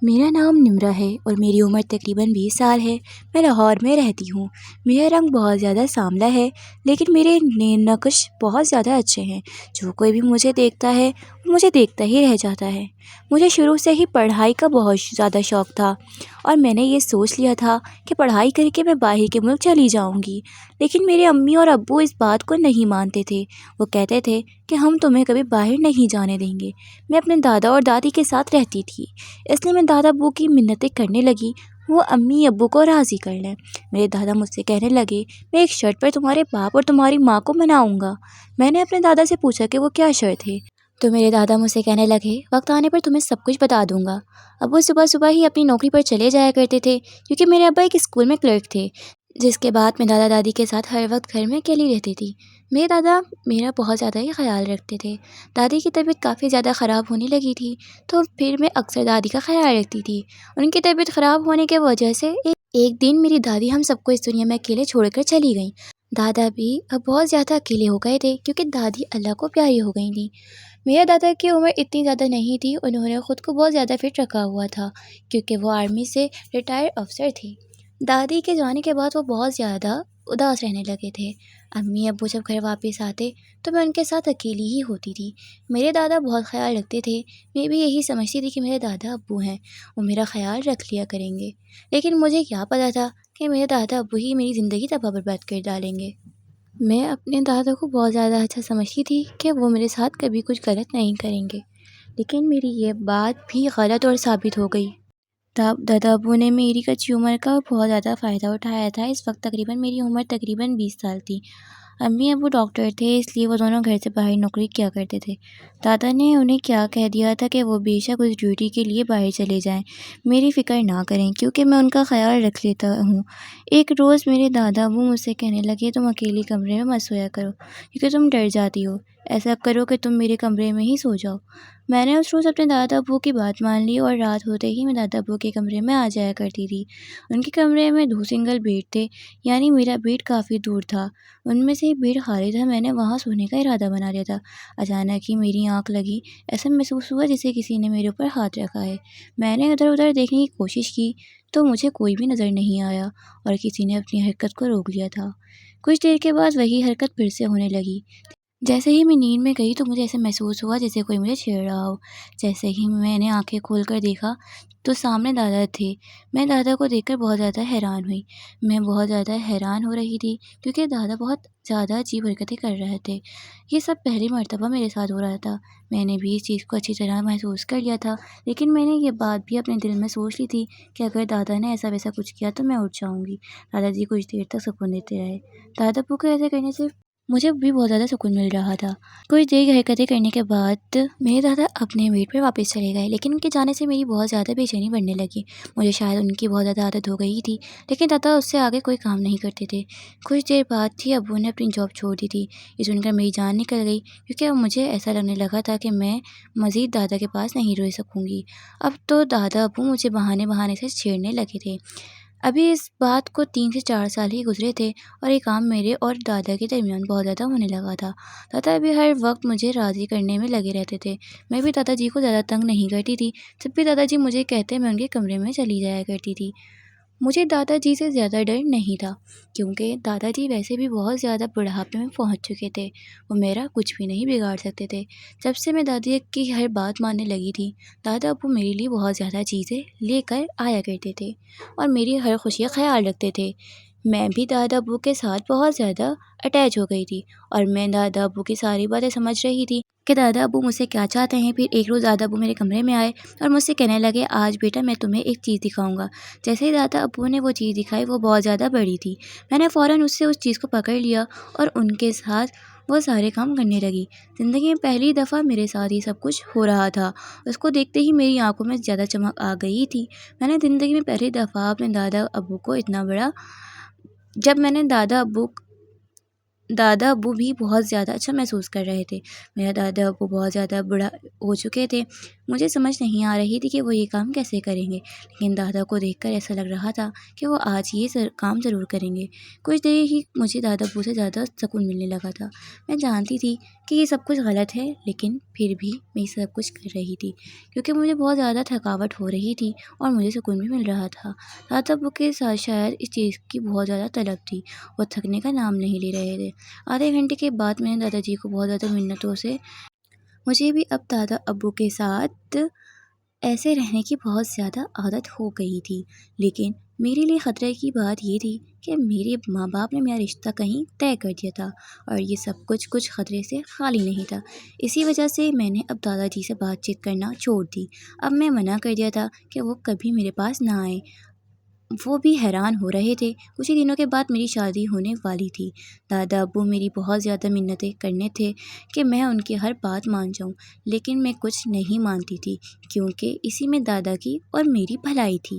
मेरा नाम निम्रा है और मेरी उम्र तकरीबन 20 साल है। मैं लाहौर में रहती हूँ। मेरा रंग बहुत ज़्यादा सांवला है, लेकिन मेरे नक्श बहुत ज़्यादा अच्छे हैं। जो कोई भी मुझे देखता है वो मुझे देखता ही रह जाता है। मुझे शुरू से ही पढ़ाई का बहुत ज़्यादा शौक़ था और मैंने ये सोच लिया था कि पढ़ाई करके मैं बाहर के मुल्क चली जाऊँगी। लेकिन मेरे अम्मी और अब्बू इस बात को नहीं मानते थे। वो कहते थे कि हम तुम्हें कभी बाहर नहीं जाने देंगे। मैं अपने दादा और दादी के साथ रहती थी, इसलिए मैं दादा अब्बू की मिन्नतें करने लगी वो अम्मी अब्बू को राज़ी कर लें। मेरे दादा मुझसे कहने लगे, मैं एक शर्त पर तुम्हारे बाप और तुम्हारी माँ को मनाऊंगा। मैंने अपने दादा से पूछा कि वो क्या शर्त है, तो मेरे दादा मुझसे कहने लगे, वक्त आने पर तुम्हें सब कुछ बता दूंगा। अब्बू सुबह सुबह ही अपनी नौकरी पर चले जाया करते थे, क्योंकि मेरे अब्बा एक स्कूल में क्लर्क थे। जिसके बाद मैं दादा दादी के साथ हर वक्त घर में अकेली रहती थी। मेरे दादा मेरा बहुत ज़्यादा ही ख्याल रखते थे। दादी की तबीयत काफ़ी ज़्यादा ख़राब होने लगी थी, तो फिर मैं अक्सर दादी का ख्याल रखती थी। उनकी तबीयत ख़राब होने की वजह से एक दिन मेरी दादी हम सबको इस दुनिया में अकेले छोड़कर चली गईं। दादा भी अब बहुत ज़्यादा अकेले हो गए थे, क्योंकि दादी अल्लाह को प्यारी हो गई थी। मेरे दादा की उम्र इतनी ज़्यादा नहीं थी, उन्होंने ख़ुद को बहुत ज़्यादा फिट रखा हुआ था, क्योंकि वो आर्मी से रिटायर्ड अफसर थे। दादी के जाने के बाद वो बहुत ज़्यादा उदास रहने लगे थे। अम्मी अब्बू जब घर वापस आते तो मैं उनके साथ अकेली ही होती थी। मेरे दादा बहुत ख्याल रखते थे। मैं भी यही समझती थी कि मेरे दादा अब्बू हैं, वो मेरा ख्याल रख लिया करेंगे। लेकिन मुझे क्या पता था कि मेरे दादा अब्बू ही मेरी ज़िंदगी तबाह बर्बाद कर डालेंगे। मैं अपने दादा को बहुत ज़्यादा अच्छा समझती थी कि वो मेरे साथ कभी कुछ गलत नहीं करेंगे, लेकिन मेरी ये बात भी गलत और साबित हो गई। दादा अब्बू ने मेरी कच्ची उम्र का बहुत ज़्यादा फ़ायदा उठाया था। इस वक्त मेरी उम्र तकरीबन 20 साल थी। अम्मी अब्बू डॉक्टर थे, इसलिए वो दोनों घर से बाहर नौकरी किया करते थे। दादा ने उन्हें क्या कह दिया था कि वो बेशक उस ड्यूटी के लिए बाहर चले जाएं, मेरी फ़िक्र ना करें, क्योंकि मैं उनका ख्याल रख लेता हूँ। एक रोज़ मेरे दादा अब्बू मुझसे कहने लगे, तुम अकेले कमरे में मत सोया करो, क्योंकि तुम डर जाती हो। ऐसा करो कि तुम मेरे कमरे में ही सो जाओ। मैंने उस रोज़ अपने दादा अब्बू की बात मान ली और रात होते ही मैं दादा अब्बू के कमरे में आ जाया करती थी। उनके कमरे में 2 सिंगल बेड थे, यानी मेरा बेड काफ़ी दूर था। उनमें से एक बेड खाली था। मैंने वहाँ सोने का इरादा बना लिया था। अचानक ही मेरी आँख लगी। ऐसा महसूस हुआ जैसे किसी ने मेरे ऊपर हाथ रखा है। मैंने इधर-उधर देखने की कोशिश की, तो मुझे कोई भी नज़र नहीं आया और किसी ने अपनी हरकत को रोक लिया था। कुछ देर के बाद वही हरकत फिर से होने लगी। जैसे ही मैं नींद में गई तो मुझे ऐसा महसूस हुआ जैसे कोई मुझे छेड़ रहा हो। जैसे ही मैंने आंखें खोलकर देखा तो सामने दादा थे। मैं दादा को देखकर बहुत ज़्यादा हैरान हुई। मैं बहुत ज़्यादा हैरान हो रही थी, क्योंकि दादा बहुत ज़्यादा अजीब हरकतें कर रहे थे। ये सब पहली मर्तबा मेरे साथ हो रहा था। मैंने भी इस चीज़ को अच्छी तरह महसूस कर लिया था, लेकिन मैंने ये बात भी अपने दिल में सोच ली थी कि अगर दादा ने ऐसा वैसा कुछ किया तो मैं उठ जाऊँगी। दादाजी कुछ देर तक सुकून देते रहे। दादा अब्बू को ऐसा करने से मुझे भी बहुत ज़्यादा सुकून मिल रहा था। कुछ देर हरकतें करने के बाद मेरे दादा अपने बेड पर वापस चले गए, लेकिन उनके जाने से मेरी बहुत ज़्यादा बेचैनी बढ़ने लगी। मुझे शायद उनकी बहुत ज़्यादा आदत हो गई थी, लेकिन दादा उससे आगे कोई काम नहीं करते थे। कुछ देर बाद ही अब्बू ने अपनी जॉब छोड़ दी थी। ये सुनकर मेरी जान निकल गई, क्योंकि अब मुझे ऐसा लगने लगा था कि मैं मज़ीद दादा के पास नहीं रह सकूँगी। अब तो दादा अब्बू मुझे बहाने-बहाने से छेड़ने लगे थे। अभी इस बात को 3 से 4 साल ही गुज़रे थे और ये काम मेरे और दादा के दरमियान बहुत ज़्यादा होने लगा था। दादा भी हर वक्त मुझे राज़ी करने में लगे रहते थे। मैं भी दादाजी को ज़्यादा तंग नहीं करती थी। जब भी दादाजी मुझे कहते मैं उनके कमरे में चली जाया करती थी। मुझे दादाजी से ज़्यादा डर नहीं था, क्योंकि दादाजी वैसे भी बहुत ज़्यादा बुढ़ापे में पहुंच चुके थे। वो मेरा कुछ भी नहीं बिगाड़ सकते थे। जब से मैं दादी की हर बात मानने लगी थी, दादा अब्बू मेरे लिए बहुत ज़्यादा चीज़ें लेकर आया करते थे और मेरी हर खुशी का ख्याल रखते थे। मैं भी दादा अब्बू के साथ बहुत ज़्यादा अटैच हो गई थी और मैं दादा अब्बू की सारी बातें समझ रही थी कि दादा अब्बू मुझसे क्या चाहते हैं। फिर एक रोज़ दादा अब्बू मेरे कमरे में आए और मुझसे कहने लगे, आज बेटा मैं तुम्हें एक चीज़ दिखाऊंगा। जैसे ही दादा अब्बू ने वो चीज़ दिखाई, वो बहुत ज़्यादा बड़ी थी। मैंने फ़ौरन उससे उस चीज़ को पकड़ लिया और उनके साथ वो सारे काम करने लगी। ज़िंदगी में पहली दफ़ा मेरे साथ ये सब कुछ हो रहा था। उसको देखते ही मेरी आंखों में ज़्यादा चमक आ गई थी। मैंने ज़िंदगी में पहली दफ़ा अपने दादा अब्बू को इतना बड़ा जब मैंने दादा अब्बू دادا ابو بھی بہت زیادہ اچھا محسوس کر رہے تھے۔ میرا دادا ابو بہت زیادہ بڑا ہو چکے تھے، مجھے سمجھ نہیں آ رہی تھی کہ وہ یہ کام کیسے کریں گے، لیکن دادا کو دیکھ کر ایسا لگ رہا تھا کہ وہ آج یہ کام ضرور کریں گے۔ کچھ دیر ہی مجھے دادا ابو سے زیادہ سکون ملنے لگا تھا۔ میں جانتی تھی کہ یہ سب کچھ غلط ہے، لیکن پھر بھی میں یہ سب کچھ کر رہی تھی کیونکہ مجھے بہت زیادہ تھکاوٹ ہو رہی تھی اور مجھے سکون بھی مل رہا تھا۔ دادا ابو کے ساتھ شاید اس چیز کی بہت زیادہ طلب تھی، وہ تھکنے کا نام نہیں لے رہے تھے۔ آدھے گھنٹے کے بعد میں نے دادا جی کو بہت زیادہ منتوں سے مجھے بھی اب دادا ابو کے ساتھ ایسے رہنے کی بہت زیادہ عادت ہو گئی تھی، لیکن میرے لیے خطرے کی بات یہ تھی کہ میرے ماں باپ نے میرا رشتہ کہیں طے کر دیا تھا اور یہ سب کچھ خطرے سے خالی نہیں تھا۔ اسی وجہ سے میں نے اب دادا جی سے بات چیت کرنا چھوڑ دی۔ اب میں منع کر دیا تھا کہ وہ کبھی میرے پاس نہ آئیں۔ وہ بھی حیران ہو رہے تھے۔ کچھ ہی دنوں کے بعد میری شادی ہونے والی تھی۔ دادا ابو میری بہت زیادہ منتیں کرنے تھے کہ میں ان کی ہر بات مان جاؤں، لیکن میں کچھ نہیں مانتی تھی کیونکہ اسی میں دادا کی اور میری بھلائی تھی۔